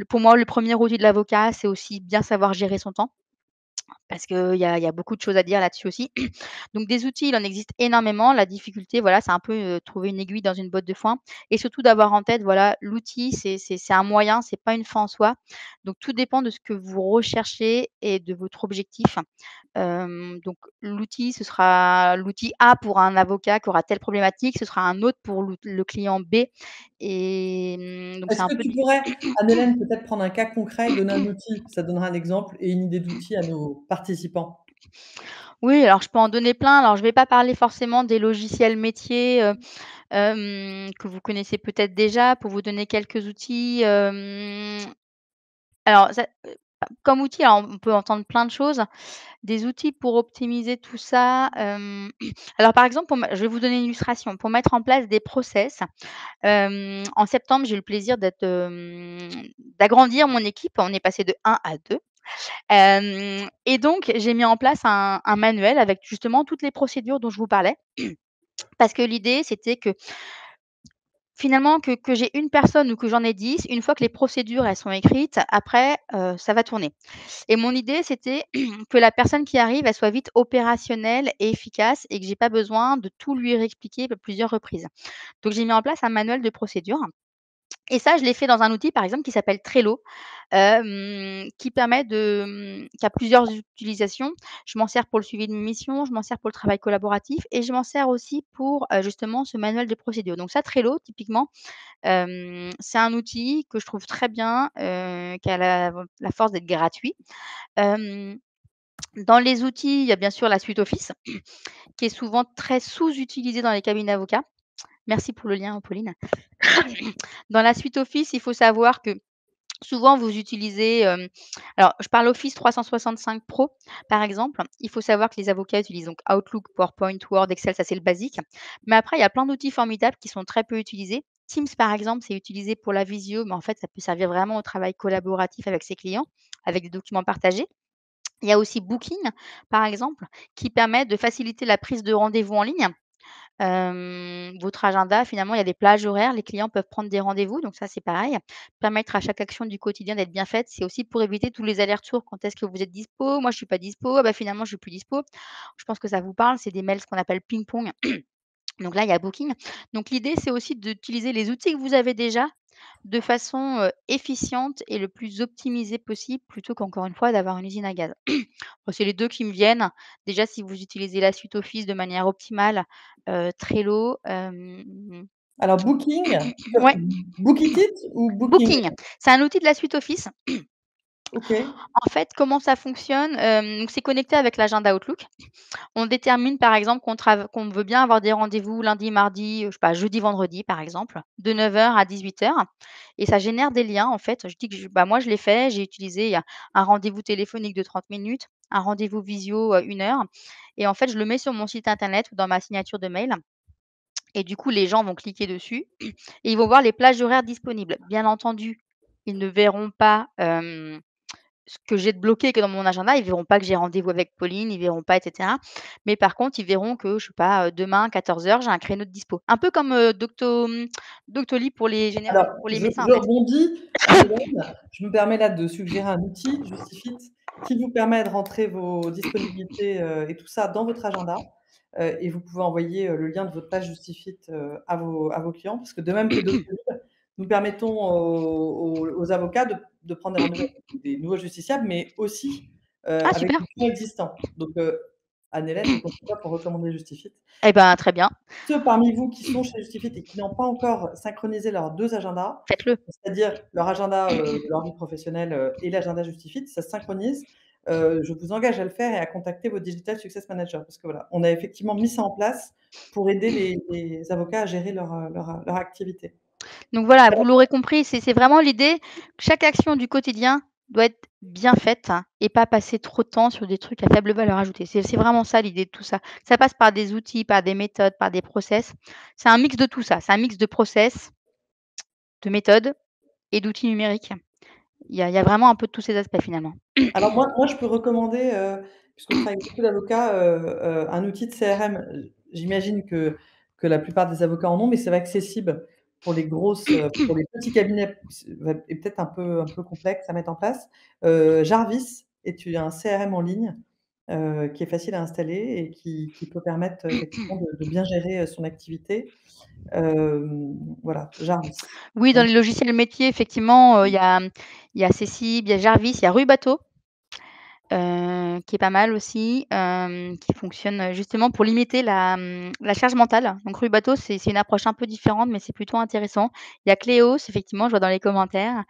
Pour moi, le premier outil de l'avocat, c'est aussi bien savoir gérer son temps. Parce qu'il y a beaucoup de choses à dire là-dessus aussi. Donc des outils, il en existe énormément. La difficulté, voilà, c'est un peu, trouver une aiguille dans une botte de foin et surtout d'avoir en tête, voilà, l'outil, c'est un moyen, c'est pas une fin en soi. Donc tout dépend de ce que vous recherchez et de votre objectif. Donc l'outil, ce sera l'outil A pour un avocat qui aura telle problématique, ce sera un autre pour le client B donc c'est Est-ce un que peu tu du pourrais, Anne-Hélène, peut-être prendre un cas concret et donner un outil? Ça donnera un exemple et une idée d'outil à nos participants. oui, alors je peux en donner plein. Alors je vais pas parler forcément des logiciels métiers, que vous connaissez peut-être déjà. Pour vous donner quelques outils, alors ça, comme outil, alors on peut entendre plein de choses. Des outils pour optimiser tout ça, alors par exemple, je vais vous donner une illustration. Pour mettre en place des process, en septembre, j'ai eu le plaisir d'agrandir mon équipe. On est passé de 1 à 2, et donc j'ai mis en place un manuel avec justement toutes les procédures dont je vous parlais. Parce que l'idée, c'était que finalement, que j'ai une personne ou que j'en ai 10, une fois que les procédures, elles sont écrites, après, ça va tourner. Et mon idée, c'était que la personne qui arrive, elle soit vite opérationnelle et efficace et que j'ai pas besoin de tout lui réexpliquer à plusieurs reprises. Donc j'ai mis en place un manuel de procédure et ça, je l'ai fait dans un outil, par exemple, qui s'appelle Trello, qui permet qui a plusieurs utilisations. Je m'en sers pour le suivi de mes missions, je m'en sers pour le travail collaboratif et je m'en sers aussi pour, justement ce manuel de procédure. Donc ça, Trello, typiquement, c'est un outil que je trouve très bien, qui a la force d'être gratuit. Hem, Dans les outils, il y a bien sûr la suite Office, qui est souvent très sous-utilisée dans les cabinets d'avocats. Merci pour le lien, Pauline. Dans la suite Office, il faut savoir que souvent vous utilisez, alors je parle Office 365 Pro, par exemple. Il faut savoir que les avocats utilisent donc Outlook, PowerPoint, Word, Excel, ça c'est le basique. Mais après, il y a plein d'outils formidables qui sont très peu utilisés. Teams, par exemple, c'est utilisé pour la visio, mais en fait, ça peut servir vraiment au travail collaboratif avec ses clients, avec des documents partagés. Il y a aussi Booking, par exemple, qui permet de faciliter la prise de rendez-vous en ligne. Votre agenda, finalement, il y a des plages horaires, les clients peuvent prendre des rendez-vous, donc ça, c'est pareil. Permettre à chaque action du quotidien d'être bien faite, c'est aussi pour éviter tous les allers-retours. Quand est-ce que vous êtes dispo? Moi, je suis pas dispo. Ah bah, finalement, je suis plus dispo. Je pense que ça vous parle, c'est des mails, ce qu'on appelle ping-pong. Donc là, il y a Booking. Donc l'idée, c'est aussi d'utiliser les outils que vous avez déjà de façon, efficiente et le plus optimisée possible, plutôt qu'encore une fois d'avoir une usine à gaz. Bah, c'est les 2 qui me viennent. Déjà, si vous utilisez la suite Office de manière optimale, Trello, Alors Booking, ouais, Book It ou Booking? Booking, c'est un outil de la suite Office. OK. En fait, comment ça fonctionne? Donc c'est connecté avec l'agenda Outlook. On détermine par exemple qu'on veut bien avoir des rendez-vous lundi, mardi, je sais pas, jeudi, vendredi par exemple, de 9 heures à 18 heures, et ça génère des liens en fait. Je dis que bah, moi je l'ai fait, j'ai utilisé un rendez-vous téléphonique de 30 minutes, un rendez-vous visio, 1 heure, et en fait je le mets sur mon site internet ou dans ma signature de mail et du coup les gens vont cliquer dessus et ils vont voir les plages horaires disponibles. Bien entendu, ils ne verront pas, ce que j'ai de bloqué que dans mon agenda, ils verront pas que j'ai rendez-vous avec Pauline, ils verront pas et cetera. Mais par contre, ils verront que, je sais pas, demain 14 heures, j'ai un créneau de dispo. Un peu comme, Doctolib Alors pour les médecins, en je fait. rebondis, Anne-Hélène, je me permets là de suggérer un outil, Justifit, qui vous permet de rentrer vos disponibilités, et tout ça dans votre agenda, et vous pouvez envoyer, le lien de votre page Justifit, à vos clients. Parce que de même que Doctolib, nous permettons aux avocats de prendre des rendez-vous avec des nouveaux justiciables, mais aussi, Ah avec super! des clients existants. Donc Anne-Hélène, je compte sur toi pour recommander Justifit. Eh ben, très bien, Ceux parmi vous qui sont chez Justifit et qui n'ont pas encore synchronisé leurs 2 agendas, faites-le. c'est-à-dire leur agenda, de leur vie professionnelle, et l'agenda Justifit, ça se synchronise. Je vous engage à le faire et à contacter vos digital success managers parce que voilà, on a effectivement mis ça en place pour aider les avocats à gérer leur activité. Donc voilà, vous Alors l'aurez compris, c'est vraiment l'idée, chaque action du quotidien doit être bien faite, hein, et pas passer trop de temps sur des trucs à faible valeur ajoutée. C'est vraiment ça l'idée de tout ça. Ça passe par des outils, par des méthodes, par des process. C'est un mix de tout ça. C'est un mix de process, de méthodes et d'outils numériques. Il y a vraiment un peu de tous ces aspects finalement. alors moi je peux recommander, puisque je travaille avec beaucoup d'avocats, un outil de CRM. J'imagine que la plupart des avocats en ont, mais c'est accessible pour les grosses, pour les petits cabinets, est peut-être un peu complexe à mettre en place. Jarvis est un CRM en ligne, qui est facile à installer et qui peut permettre, effectivement de bien gérer, son activité. Voilà, Jarvis. Oui, dans les logiciels métiers, effectivement, il y a Cécile, il y a Jarvis, il y a Rubato. Qui est pas mal aussi, qui fonctionne, justement pour limiter la charge mentale. Donc Rubato, c'est une approche un peu différente, mais c'est plutôt intéressant. Il y a Cléos, effectivement, je vois dans les commentaires.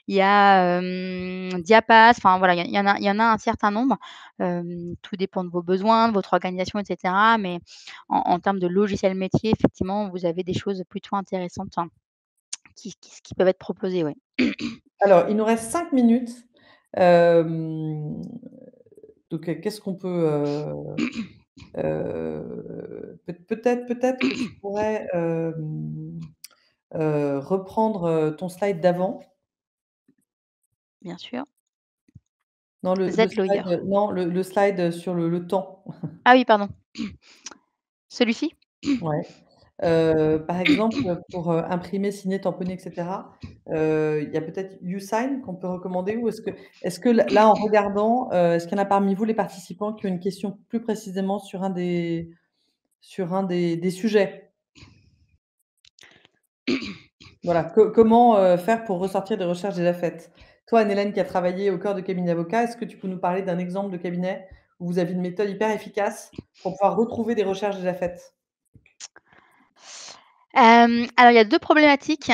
Il y a, Diapas, enfin voilà, il y en a un certain nombre. Tout dépend de vos besoins, de votre organisation et cetera, mais en termes de logiciels métiers, effectivement, vous avez des choses plutôt intéressantes, hein, qui peuvent être proposées, ouais. Alors, il nous reste 5 minutes. Hem, donc, qu'est-ce qu'on peut, peut-être que tu pourrais, reprendre, ton slide d'avant. Bien sûr. Non, le Z-Lawyer. slide, non, le slide sur le temps. Ah oui, pardon. Celui-ci? Ouais. Par exemple, pour, imprimer, signer, tamponner et cetera, il y a peut-être YouSign qu'on peut recommander ou est-ce que là, en regardant, est-ce qu'il y en a parmi vous, les participants, qui ont une question plus précisément sur un des sujets? Voilà, comment, faire pour ressortir des recherches déjà faites? Toi, Anne-Hélène, qui a travaillé au cœur de cabinet d'avocat, est-ce que tu peux nous parler d'un exemple de cabinet où vous avez une méthode hyper efficace pour pouvoir retrouver des recherches déjà faites? Alors il y a 2 problématiques.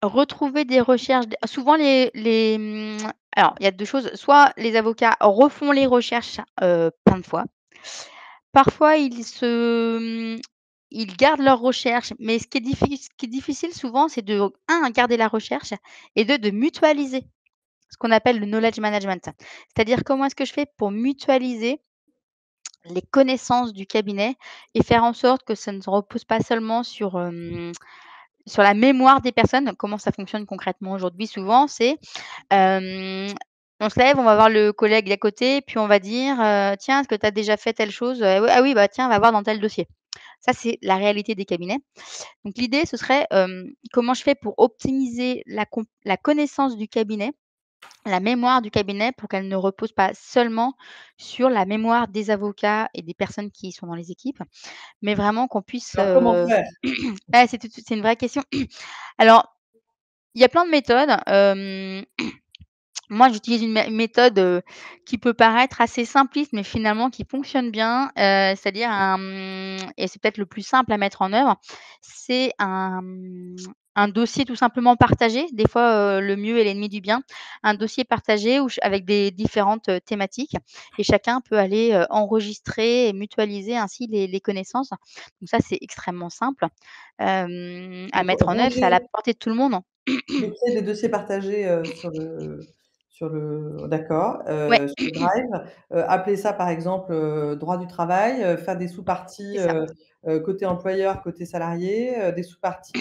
Retrouver des recherches d souvent alors il y a 2 choses, soit les avocats refont les recherches, plein de fois. Parfois ils gardent leurs recherches, mais ce qui est difficile souvent, c'est de garder la recherche et 2 de mutualiser, ce qu'on appelle le knowledge management. C'est-à-dire comment est-ce que je fais pour mutualiser les connaissances du cabinet et faire en sorte que ça ne se repose pas seulement sur la mémoire des personnes. Comment ça fonctionne concrètement aujourd'hui souvent, c'est, hem, on se lève, on va voir le collègue d'à côté, puis on va dire, «Tiens, est-ce que tu as déjà fait telle chose?» «Ouais, ah oui, bah, tiens, va voir dans tel dossier». Ça, c'est la réalité des cabinets. Donc l'idée, ce serait, comment je fais pour optimiser la connaissance du cabinet, la mémoire du cabinet pour qu'elle ne repose pas seulement sur la mémoire des avocats et des personnes qui sont dans les équipes, mais vraiment qu'on puisse, Alors comment faire? ouais, c'est une vraie question. Alors, il y a plein de méthodes. Moi, j'utilise une méthode, qui peut paraître assez simpliste, mais finalement qui fonctionne bien, c'est-à-dire et c'est peut-être le plus simple à mettre en œuvre, c'est un dossier tout simplement partagé. Des fois, le mieux est l'ennemi du bien. Un dossier partagé où ch avec des différentes, thématiques et chacun peut aller, enregistrer et mutualiser ainsi les connaissances. Donc ça, c'est extrêmement simple, à Donc mettre en œuvre. C'est à la portée de tout le monde. de créer des dossiers partagés, sur le d'accord, Ouais, sur le Drive, appeler ça par exemple, droit du travail, faire des sous-parties, c'est ça. côté employeur, côté salarié, des sous-parties,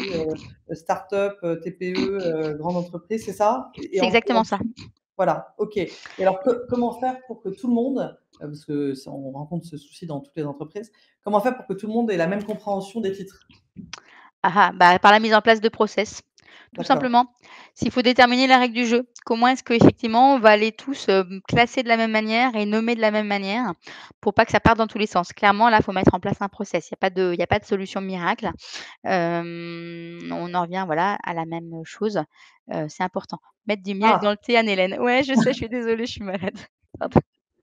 start-up, TPE, grande entreprise, c'est ça? Et C'est exactement ça. ensuite voilà, OK. Et alors comment faire pour que tout le monde, parce que ça on rencontre ce souci dans toutes les entreprises, comment faire pour que tout le monde ait la même compréhension des titres? Ah ah, bah, par la mise en place de process, tout D'accord. simplement. S'il faut déterminer la règle du jeu. Comment est-ce qu'effectivement on va les tous, classer de la même manière et nommer de la même manière pour pas que ça parte dans tous les sens? Clairement, là, il faut mettre en place un process. Il y a pas de solution miracle. On en revient, voilà, à la même chose. C'est important. Mettre du miel Ah! dans le thé, Anne-Hélène. Ouais, je sais, je suis désolée, je suis malade. Pardon.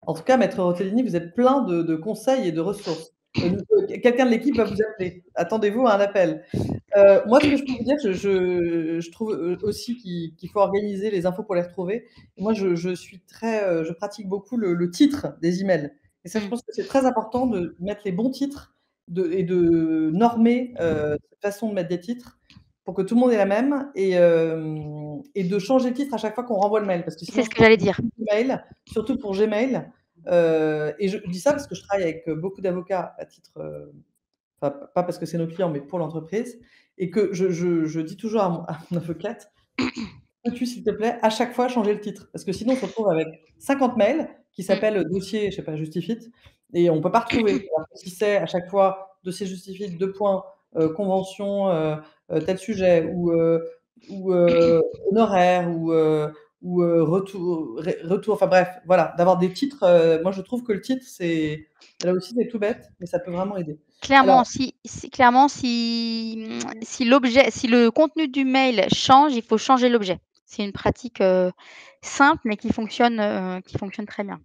En tout cas, maître Rotellini, vous êtes plein de conseils et de ressources. Quelqu'un de l'équipe va vous appeler. Attendez-vous à un appel. Moi, ce que je peux vous dire, je trouve, aussi qu'il faut organiser les infos pour les retrouver. Moi, je suis très, je pratique beaucoup le titre des emails et ça, je Mmh. pense que c'est très important de mettre les bons titres et de normer, cette façon de mettre des titres pour que tout le monde ait la même et de changer le titre à chaque fois qu'on renvoie le mail parce que C'est sinon ce je que pense j'allais que dire. beaucoup de mails, surtout pour Gmail, et je dis ça parce que je travaille avec, beaucoup d'avocats à titre, enfin, pas parce que c'est nos clients, mais pour l'entreprise et que je dis toujours à mon avocate: «Peux-tu, s'il te plaît, à chaque fois changer le titre?» parce que sinon on se retrouve avec 50 mails qui Mmh. s'appellent dossier, je sais pas, Justifit et on peut pas retrouver. Alors que si c'est à chaque fois dossier Justifit, 2 points, convention, tel sujet ou honoraires retour, enfin bref, voilà, d'avoir des titres, moi je trouve que le titre c'est là aussi c'est tout bête, mais ça peut vraiment aider. Alors Si le contenu du mail change, il faut changer l'objet. C'est une pratique, simple, mais qui fonctionne très bien.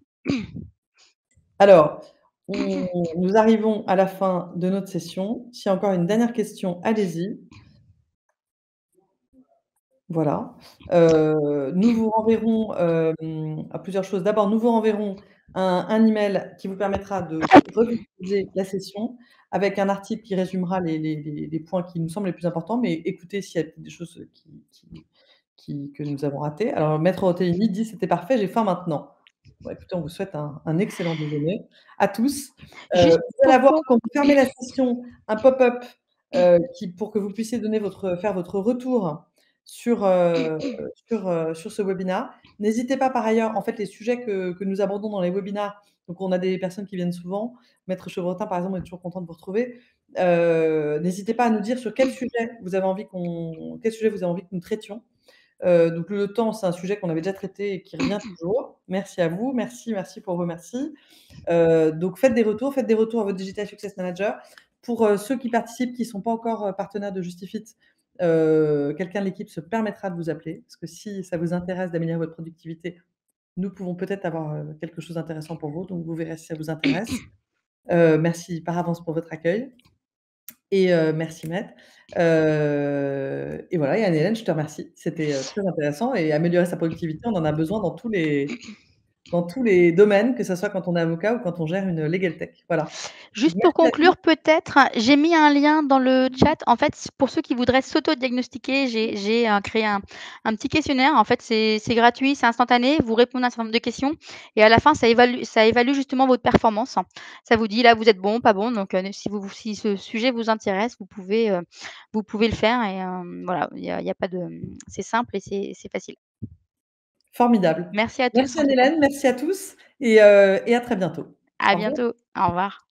Alors, nous arrivons à la fin de notre session. S'il y a encore une dernière question, allez-y. Voilà. Nous vous renverrons, à plusieurs choses. D'abord, nous vous renverrons un email qui vous permettra de revisualiser la session avec un article qui résumera les points qui nous semblent les plus importants, mais écoutez s'il y a des choses que nous avons ratées. Alors maître Ottolini dit: «C'était parfait, j'ai faim maintenant». Bah, écoutez, on vous souhaite un excellent déjeuner à tous. Juste Vous allez pour avoir con quand vous fermez la session, un pop-up, qui pour que vous puissiez donner faire votre retour sur, sur ce webinaire. N'hésitez pas par ailleurs, en fait, les sujets que nous abordons dans les webinaires, donc on a des personnes qui viennent souvent. Maître Chevretin, par exemple, on est toujours content de vous retrouver. N'hésitez pas à nous dire sur quel sujet vous avez envie que nous traitions. Donc le temps, c'est un sujet qu'on avait déjà traité et qui revient toujours. Merci à vous, merci, merci pour vos merci. Donc faites des retours à votre Digital Success Manager. Pour, ceux qui participent, qui ne sont pas encore, partenaires de Justifit, quelqu'un de l'équipe se permettra de vous appeler, parce que si ça vous intéresse d'améliorer votre productivité, nous pouvons peut-être avoir, quelque chose d'intéressant pour vous, donc vous verrez si ça vous intéresse. Merci par avance pour votre accueil et merci Maître. Et voilà et Anne-Hélène, je te remercie. C'était, très intéressant et améliorer sa productivité, on en a besoin dans tous les domaines, que ça soit quand on est avocat ou quand on gère une legal tech. Voilà. Donc Juste pour merci à tous. conclure peut-être, j'ai mis un lien dans le chat. En fait, pour ceux qui voudraient s'auto-diagnostiquer, j'ai créé un petit questionnaire. En fait, c'est gratuit, c'est instantané. Vous répondez à un certain nombre de questions et à la fin, ça évalue justement votre performance. Ça vous dit: «Là, vous êtes bon, pas bon», donc si ce sujet vous intéresse, vous pouvez le faire et voilà, il y a pas de c'est simple et c'est facile. Formidable. Merci à tous Merci en tout cas. Anne-Hélène, merci à tous et à très bientôt. À Au revoir. bientôt. Au revoir.